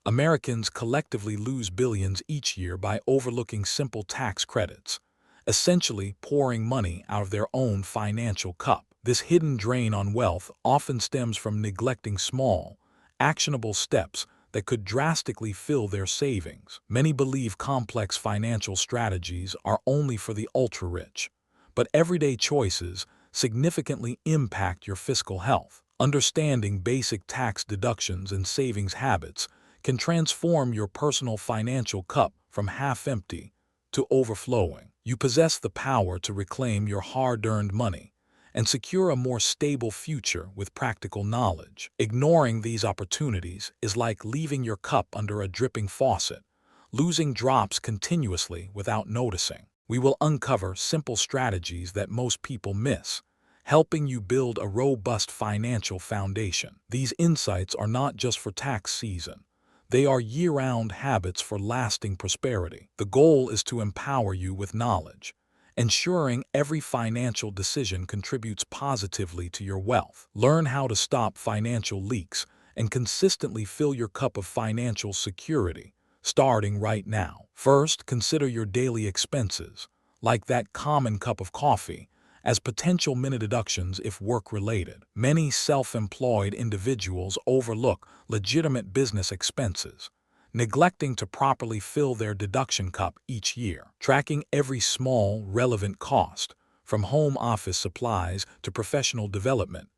Americans collectively lose billions each year by overlooking simple tax credits, essentially pouring money out of their own financial cup. This hidden drain on wealth often stems from neglecting small, actionable steps that could drastically fill their savings. Many believe complex financial strategies are only for the ultra-rich, but everyday choices significantly impact your fiscal health. Understanding basic tax deductions and savings habits can transform your personal financial cup from half empty to overflowing. You possess the power to reclaim your hard-earned money and secure a more stable future with practical knowledge. Ignoring these opportunities is like leaving your cup under a dripping faucet, losing drops continuously without noticing. We will uncover simple strategies that most people miss, helping you build a robust financial foundation. These insights are not just for tax season. They are year-round habits for lasting prosperity. The goal is to empower you with knowledge, ensuring every financial decision contributes positively to your wealth. Learn how to stop financial leaks and consistently fill your cup of financial security, starting right now. First, consider your daily expenses, like that common cup of coffee, as potential mini deductions if work-related. Many self-employed individuals overlook legitimate business expenses, neglecting to properly fill their deduction cup each year. Tracking every small, relevant cost, from home office supplies to professional development,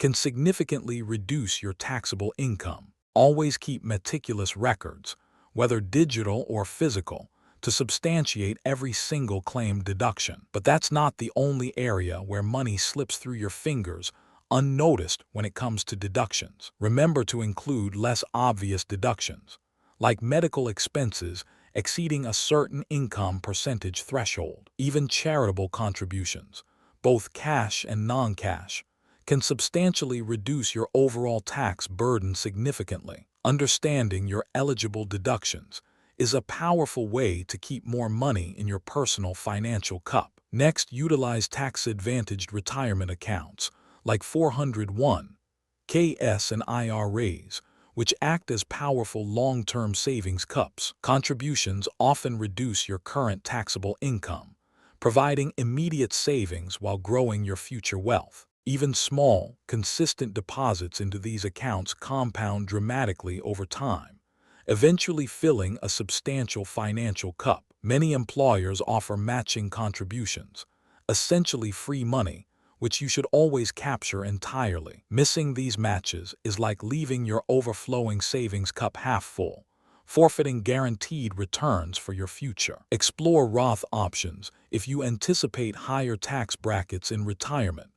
can significantly reduce your taxable income. Always keep meticulous records, whether digital or physical, to substantiate every single claimed deduction. But that's not the only area where money slips through your fingers unnoticed when it comes to deductions. Remember to include less obvious deductions, like medical expenses exceeding a certain income percentage threshold. Even charitable contributions, both cash and non-cash, can substantially reduce your overall tax burden significantly. Understanding your eligible deductions is a powerful way to keep more money in your personal financial cup. Next, utilize tax-advantaged retirement accounts like 401(k)s and IRAs, which act as powerful long-term savings cups. Contributions often reduce your current taxable income, providing immediate savings while growing your future wealth. Even small, consistent deposits into these accounts compound dramatically over time, eventually filling a substantial financial cup. Many employers offer matching contributions, essentially free money, which you should always capture entirely. Missing these matches is like leaving your overflowing savings cup half full, forfeiting guaranteed returns for your future. Explore Roth options if you anticipate higher tax brackets in retirement,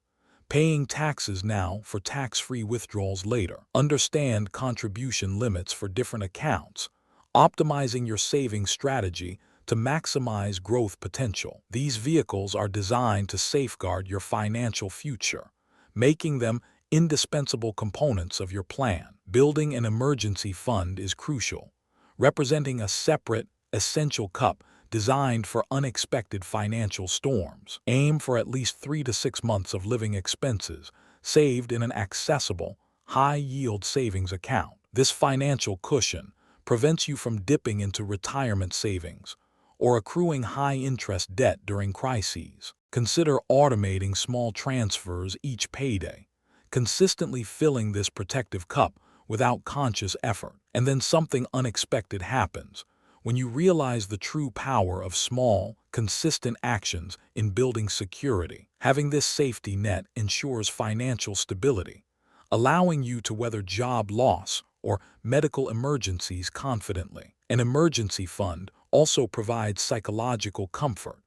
paying taxes now for tax-free withdrawals later. Understand contribution limits for different accounts, optimizing your saving strategy to maximize growth potential. These vehicles are designed to safeguard your financial future, making them indispensable components of your plan. Building an emergency fund is crucial, representing a separate, essential cup designed for unexpected financial storms. Aim for at least 3 to 6 months of living expenses saved in an accessible, high-yield savings account. This financial cushion prevents you from dipping into retirement savings or accruing high-interest debt during crises. Consider automating small transfers each payday, consistently filling this protective cup without conscious effort. And then something unexpected happens when you realize the true power of small, consistent actions in building security. Having this safety net ensures financial stability, allowing you to weather job loss or medical emergencies confidently. An emergency fund also provides psychological comfort,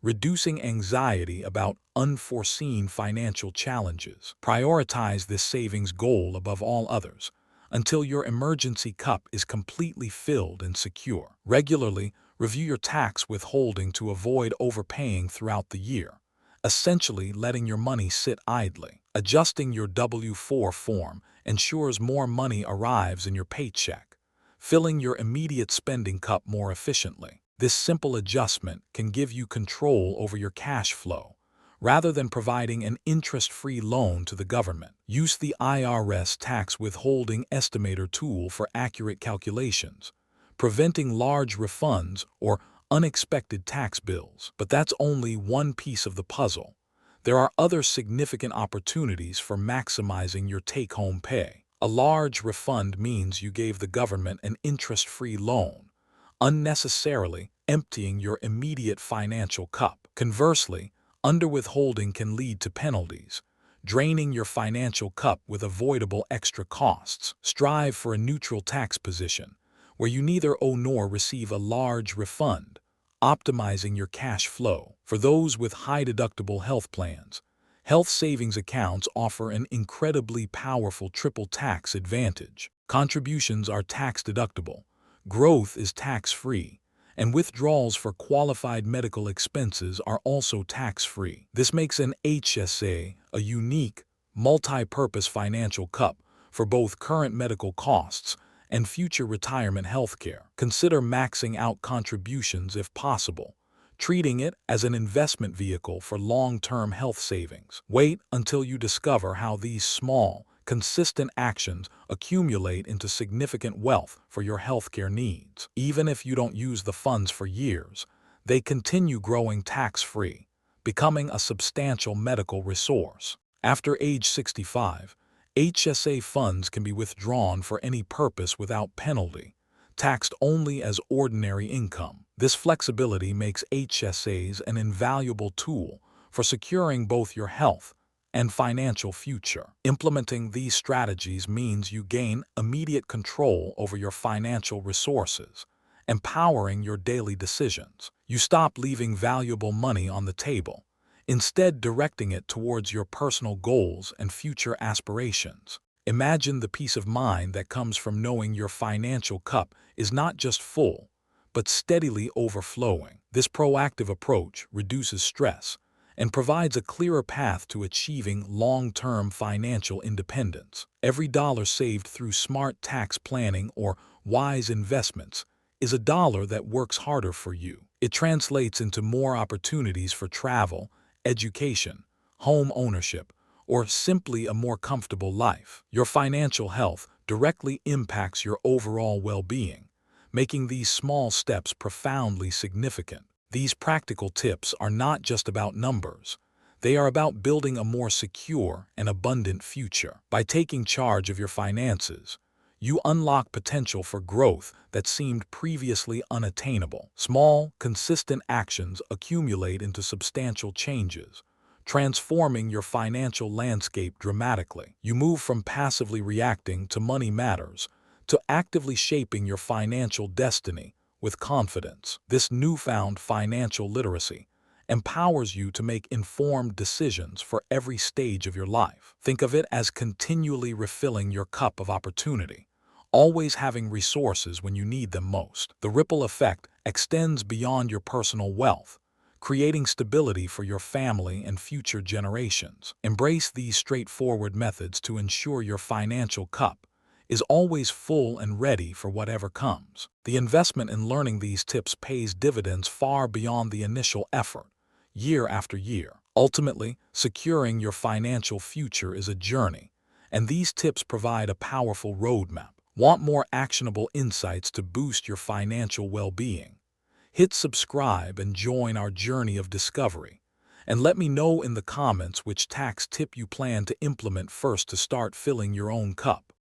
reducing anxiety about unforeseen financial challenges. Prioritize this savings goal above all others until your emergency cup is completely filled and secure. Regularly review your tax withholding to avoid overpaying throughout the year, essentially letting your money sit idly. Adjusting your W-4 form ensures more money arrives in your paycheck, filling your immediate spending cup more efficiently. This simple adjustment can give you control over your cash flow, rather than providing an interest-free loan to the government. Use the IRS tax withholding estimator tool for accurate calculations, preventing large refunds or unexpected tax bills. But that's only one piece of the puzzle. There are other significant opportunities for maximizing your take-home pay. A large refund means you gave the government an interest-free loan, unnecessarily emptying your immediate financial cup. Conversely, underwithholding can lead to penalties, draining your financial cup with avoidable extra costs. Strive for a neutral tax position, where you neither owe nor receive a large refund, optimizing your cash flow. For those with high-deductible health plans, health savings accounts offer an incredibly powerful triple tax advantage. Contributions are tax-deductible, growth is tax-free, and withdrawals for qualified medical expenses are also tax-free. This makes an HSA a unique, multi-purpose financial cup for both current medical costs and future retirement health care. Consider maxing out contributions if possible, treating it as an investment vehicle for long-term health savings. Wait until you discover how these small, consistent actions accumulate into significant wealth for your healthcare needs. Even if you don't use the funds for years, they continue growing tax-free, becoming a substantial medical resource. After age 65, HSA funds can be withdrawn for any purpose without penalty, taxed only as ordinary income. This flexibility makes HSAs an invaluable tool for securing both your health and financial future. Implementing these strategies means you gain immediate control over your financial resources, empowering your daily decisions. You stop leaving valuable money on the table, instead directing it towards your personal goals and future aspirations. Imagine the peace of mind that comes from knowing your financial cup is not just full, but steadily overflowing. This proactive approach reduces stress and provides a clearer path to achieving long-term financial independence. Every dollar saved through smart tax planning or wise investments is a dollar that works harder for you. It translates into more opportunities for travel, education, home ownership, or simply a more comfortable life. Your financial health directly impacts your overall well-being, making these small steps profoundly significant. These practical tips are not just about numbers. They are about building a more secure and abundant future. By taking charge of your finances, you unlock potential for growth that seemed previously unattainable. Small, consistent actions accumulate into substantial changes, transforming your financial landscape dramatically. You move from passively reacting to money matters to actively shaping your financial destiny with confidence. This newfound financial literacy empowers you to make informed decisions for every stage of your life. Think of it as continually refilling your cup of opportunity, always having resources when you need them most. The ripple effect extends beyond your personal wealth, creating stability for your family and future generations. Embrace these straightforward methods to ensure your financial cup is always full and ready for whatever comes. The investment in learning these tips pays dividends far beyond the initial effort, year after year. Ultimately, securing your financial future is a journey, and these tips provide a powerful roadmap. Want more actionable insights to boost your financial well-being? Hit subscribe and join our journey of discovery. And let me know in the comments which tax tip you plan to implement first to start filling your own cup.